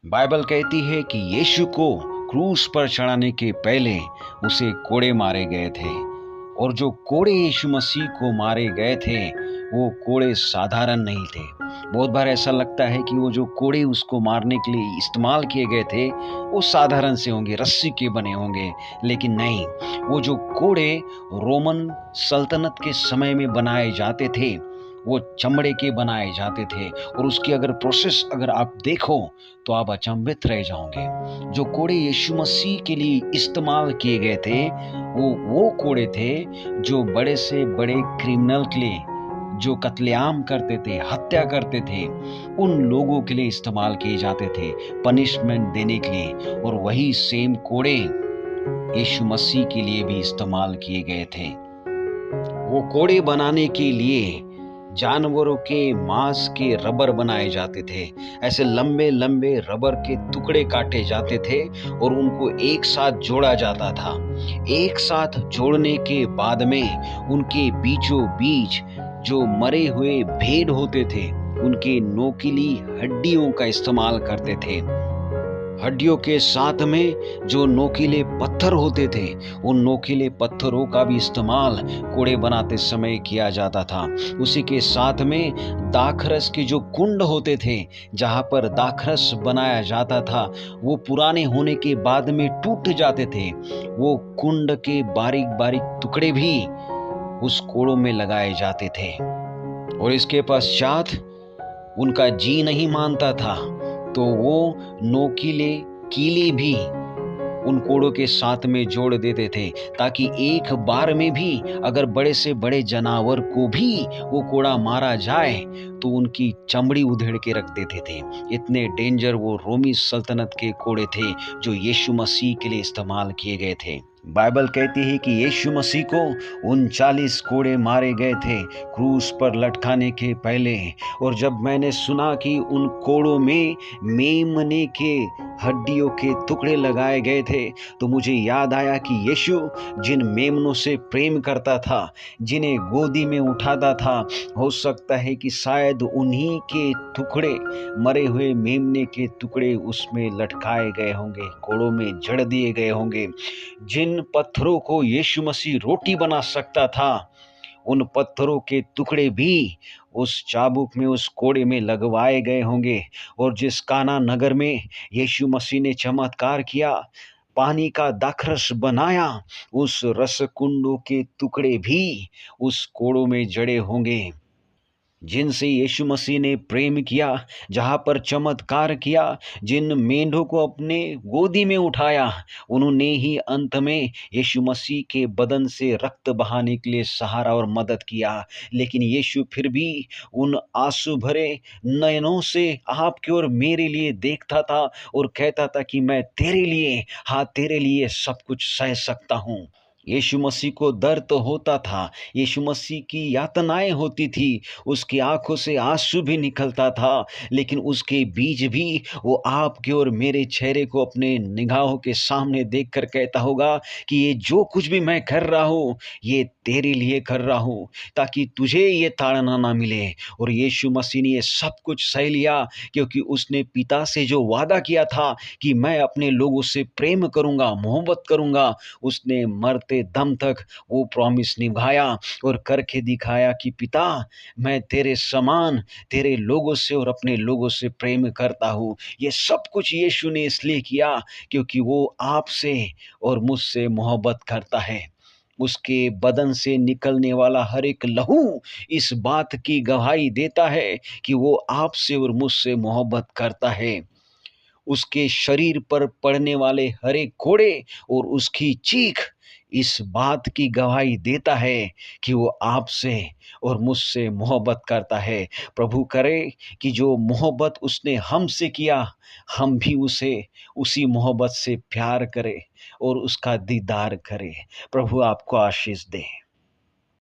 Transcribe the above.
Bible कहती है कि यीशु को क्रूस पर चढ़ाने के पहले उसे कोड़े मारे गए थे। और जो कोड़े यीशु मसीह को मारे गए थे वो कोड़े साधारण नहीं थे। बहुत बार ऐसा लगता है कि वो जो कोड़े उसको मारने के लिए इस्तेमाल किए गए थे वो साधारण से होंगे, रस्सी के बने होंगे, लेकिन नहीं। वो जो कोड़े रोमन सल्तनत के समय में बनाए जाते थे वो चमड़े के बनाए जाते थे। और उसकी अगर प्रोसेस अगर आप देखो तो आप अचंभित रह जाओगे। जो कोड़े यीशु मसीह के लिए इस्तेमाल किए गए थे वो कोड़े थे जो बड़े से बड़े क्रिमिनल के लिए, जो कत्लेआम करते थे, हत्या करते थे, उन लोगों के लिए इस्तेमाल किए जाते थे, पनिशमेंट देने के लिए। और वही सेम कोड़े यीशु मसीह के लिए भी इस्तेमाल किए गए थे। वो कोड़े बनाने के लिए जानवरों के मांस के रबर बनाए जाते थे। ऐसे लंबे लंबे रबर के टुकड़े काटे जाते थे और उनको एक साथ जोड़ा जाता था। एक साथ जोड़ने के बाद में उनके बीचों बीच जो मरे हुए भेड़ होते थे उनके नोकीली हड्डियों का इस्तेमाल करते थे। हड्डियों के साथ में जो नोकीले पत्थर होते थे उन नोकीले पत्थरों का भी इस्तेमाल कोड़े बनाते समय किया जाता था। उसी के साथ में दाखरस के जो कुंड होते थे जहाँ पर दाखरस बनाया जाता था वो पुराने होने के बाद में टूट जाते थे। वो कुंड के बारीक बारीक टुकड़े भी उस कोड़ों में लगाए जाते थे। और इसके पश्चात उनका जी नहीं मानता था तो वो नोकीले कीले भी उन कोड़ों के साथ में जोड़ देते थे, ताकि एक बार में भी अगर बड़े से बड़े जानवर को भी वो कोड़ा मारा जाए तो उनकी चमड़ी उधेड़ के रख देते थे। इतने डेंजर वो रोमी सल्तनत के कोड़े थे जो यीशु मसीह के लिए इस्तेमाल किए गए थे। बाइबल कहती है कि यीशु मसीह को 39 कोड़े मारे गए थे क्रूस पर लटकाने के पहले। और जब मैंने सुना कि उन कोड़ों में मेमने के हड्डियों के टुकड़े लगाए गए थे तो मुझे याद आया कि यीशु जिन मेमनों से प्रेम करता था, जिन्हें गोदी में उठाता था, हो सकता है कि शायद उन्हीं के टुकड़े, मरे हुए मेमने के टुकड़े उसमें लटकाए गए होंगे, कोड़ों में जड़ दिए गए होंगे। जिन पत्थरों को यीशु मसीह रोटी बना सकता था उन पत्थरों के टुकड़े भी उस चाबुक में, उस कोड़े में लगवाए गए होंगे। और जिस काना नगर में यीशु मसीह ने चमत्कार किया, पानी का दाखरस बनाया, उस रसकुंडों के टुकड़े भी उस कोड़ों में जड़े होंगे। जिनसे यीशु मसीह ने प्रेम किया, जहाँ पर चमत्कार किया, जिन मेंढों को अपने गोदी में उठाया, उन्होंने ही अंत में यीशु मसीह के बदन से रक्त बहाने के लिए सहारा और मदद किया। लेकिन यीशु फिर भी उन आंसू भरे नयनों से आपकी और मेरे लिए देखता था और कहता था कि मैं तेरे लिए, हाँ तेरे लिए सब कुछ सह सकता हूँ। यीशु मसीह को दर्द तो होता था, यीशु मसीह की यातनाएं होती थी, उसकी आंखों से आंसू भी निकलता था, लेकिन उसके बीच भी वो आपके और मेरे चेहरे को अपने निगाहों के सामने देखकर कहता होगा कि ये जो कुछ भी मैं कर रहा हूँ ये तेरे लिए कर रहा हूँ, ताकि तुझे ये ताड़ना ना मिले। और यीशु मसीह ने ये सब कुछ सह लिया क्योंकि उसने पिता से जो वादा किया था कि मैं अपने लोगों से प्रेम करूंगा, मोहब्बत करूंगा, उसने मरते दम तक वो प्रॉमिस निभाया और करके दिखाया कि पिता, मैं तेरे समान तेरे लोगों से और अपने लोगों से प्रेम करता हूँ। ये सब कुछ यीशु ने इसलिए किया क्योंकि वो आपसे और मुझसे मोहब्बत करता है। उसके बदन से निकलने वाला हर एक लहू इस बात की गवाही देता है कि वो आपसे और मुझसे मोहब्बत करता है। उसके शरीर पर पड़ने वाले हरे कोड़े और उसकी चीख इस बात की गवाही देता है कि वो आपसे और मुझसे मोहब्बत करता है। प्रभु करे कि जो मोहब्बत उसने हमसे किया हम भी उसे उसी मोहब्बत से प्यार करें और उसका दीदार करें। प्रभु आपको आशीष दे।